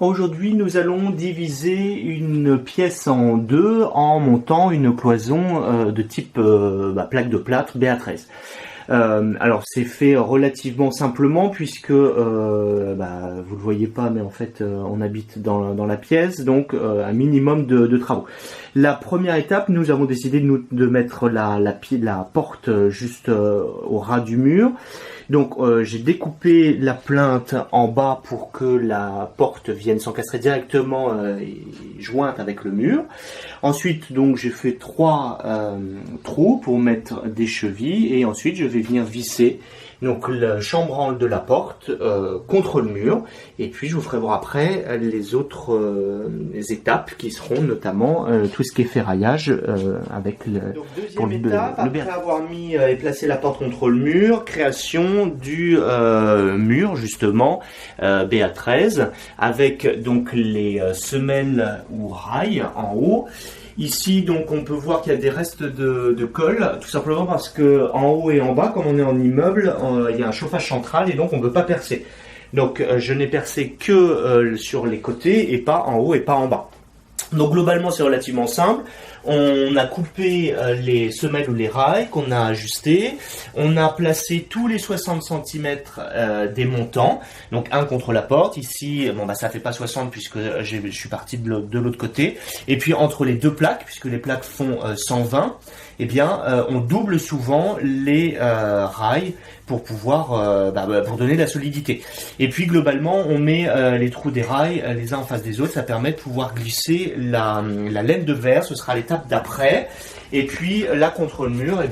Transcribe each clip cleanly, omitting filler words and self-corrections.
Aujourd'hui, nous allons diviser une pièce en deux en montant une cloison de type plaque de plâtre BA13. Alors c'est fait relativement simplement puisque vous le voyez pas, mais en fait on habite dans la pièce, donc un minimum de travaux. La première étape, nous avons décidé de mettre la porte juste au ras du mur. Donc j'ai découpé la plinthe en bas pour que la porte vienne s'encastrer directement jointe avec le mur. Ensuite donc j'ai fait 3 trous pour mettre des chevilles et ensuite je vais venir visser donc le chambranle de la porte contre le mur, et puis je vous ferai voir après les autres étapes qui seront notamment tout ce qui est ferraillage avec donc deuxième étape, après avoir mis et placé la porte contre le mur, création du mur justement BA13 avec donc les semelles ou rails en haut. Ici, donc, on peut voir qu'il y a des restes de colle, tout simplement parce que en haut et en bas, comme on est en immeuble, il y a un chauffage central et donc on ne peut pas percer. Donc, je n'ai percé que sur les côtés et pas en haut et pas en bas. Donc, globalement, c'est relativement simple. On a coupé les semelles ou les rails qu'on a ajustés. On a placé tous les 60 cm des montants. Donc un contre la porte. Ici, ça fait pas 60 puisque je suis parti de l'autre côté. Et puis entre les deux plaques, puisque les plaques font 120, on double souvent les rails pour pouvoir pour donner de la solidité. Et puis globalement, on met les trous des rails les uns en face des autres. Ça permet de pouvoir glisser la laine de verre. Ce sera l'étape d'après. Et puis là contre le mur,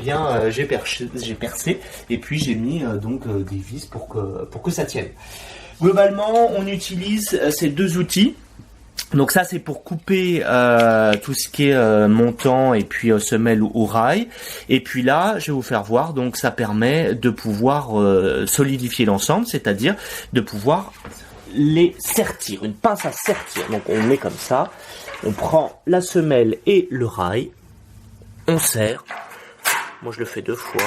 j'ai percé et puis j'ai mis des vis pour que ça tienne. Globalement, on utilise ces deux outils. Donc ça c'est pour couper tout ce qui est montant et puis semelle ou rail. Et puis là, je vais vous faire voir. Donc ça permet de pouvoir solidifier l'ensemble, c'est-à-dire de pouvoir les sertir, une pince à sertir. Donc on met comme ça. On prend la semelle et le rail, on serre. Moi je le fais 2 fois.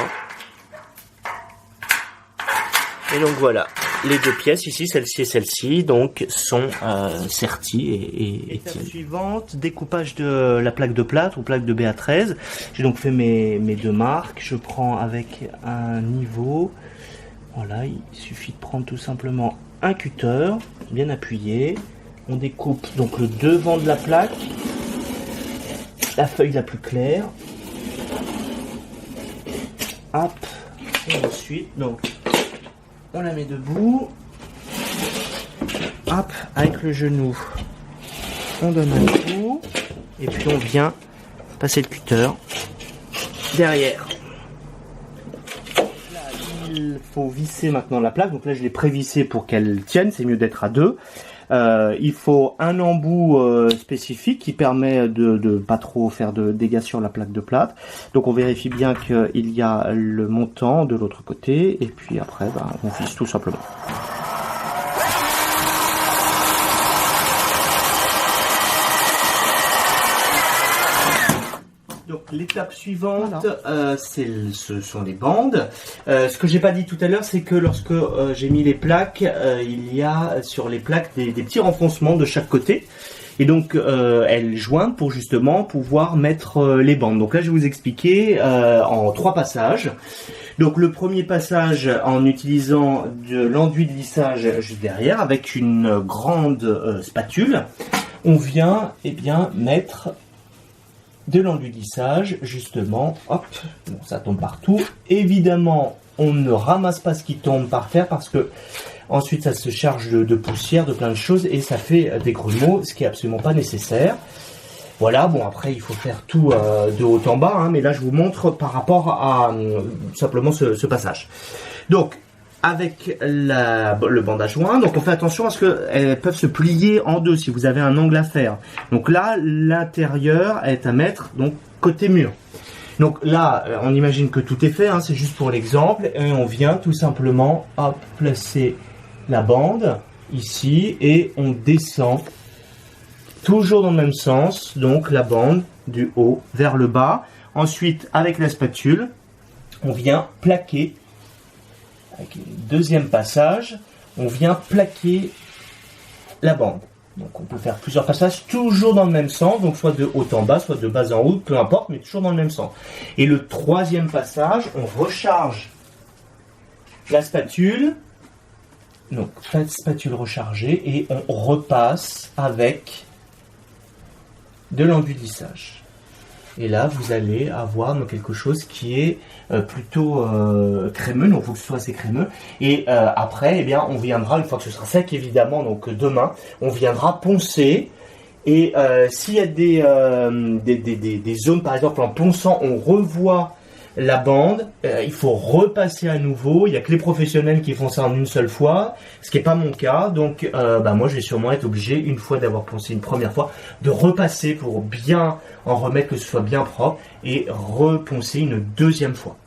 Et donc voilà, les deux pièces ici, celle-ci et celle-ci, donc sont serties et étape suivante, découpage de la plaque de plâtre ou plaque de BA13. J'ai donc fait mes 2 marques. Je prends avec un niveau. Voilà, il suffit de prendre tout simplement un cutter, bien appuyé. On découpe donc le devant de la plaque, la feuille la plus claire. Hop, et ensuite, donc, on la met debout. Hop, avec le genou, on donne un coup. Et puis on vient passer le cutter derrière. Là, il faut visser maintenant la plaque. Donc là, je l'ai prévissée pour qu'elle tienne. C'est mieux d'être à 2. Il faut un embout spécifique qui permet de pas trop faire de dégâts sur la plaque de plâtre. Donc on vérifie bien qu'il y a le montant de l'autre côté et puis après on visse tout simplement. Donc l'étape suivante, voilà. Ce sont les bandes. Ce que j'ai pas dit tout à l'heure, c'est que lorsque j'ai mis les plaques, il y a sur les plaques des petits renfoncements de chaque côté. Et donc elles joignent pour justement pouvoir mettre les bandes. Donc là je vais vous expliquer en 3 passages. Donc le premier passage en utilisant de l'enduit de lissage juste derrière avec une grande spatule, on vient mettre de l'enduit de lissage, justement, hop, bon, ça tombe partout. Évidemment, on ne ramasse pas ce qui tombe par terre parce que ensuite ça se charge de poussière, de plein de choses et ça fait des grumeaux, ce qui est absolument pas nécessaire. Voilà, bon après il faut faire tout de haut en bas, mais là je vous montre par rapport à simplement ce passage. Donc, avec le bandage joint, donc on fait attention parce qu'elles peuvent se plier en deux si vous avez un angle à faire. Donc là, l'intérieur est à mettre donc côté mur. Donc là, on imagine que tout est fait, c'est juste pour l'exemple, et on vient tout simplement placer la bande ici et on descend toujours dans le même sens, donc la bande du haut vers le bas. Ensuite, avec la spatule, on vient plaquer. Avec le deuxième passage, on vient plaquer la bande. Donc on peut faire plusieurs passages, toujours dans le même sens, donc soit de haut en bas, soit de bas en haut, peu importe, mais toujours dans le même sens. Et le troisième passage, on recharge la spatule, donc spatule rechargée, et on repasse avec de l'engudissage. Et là, vous allez avoir quelque chose qui est plutôt crémeux, donc il faut que ce soit assez crémeux. Et après, eh bien, on viendra, une fois que ce sera sec évidemment, donc demain, on viendra poncer. Et s'il y a des zones, par exemple en ponçant, on revoit la bande, il faut repasser à nouveau. Il n'y a que les professionnels qui font ça en une seule fois, ce qui n'est pas mon cas. Donc moi je vais sûrement être obligé, une fois d'avoir poncé une première fois, de repasser pour bien en remettre, que ce soit bien propre, et reponcer une deuxième fois.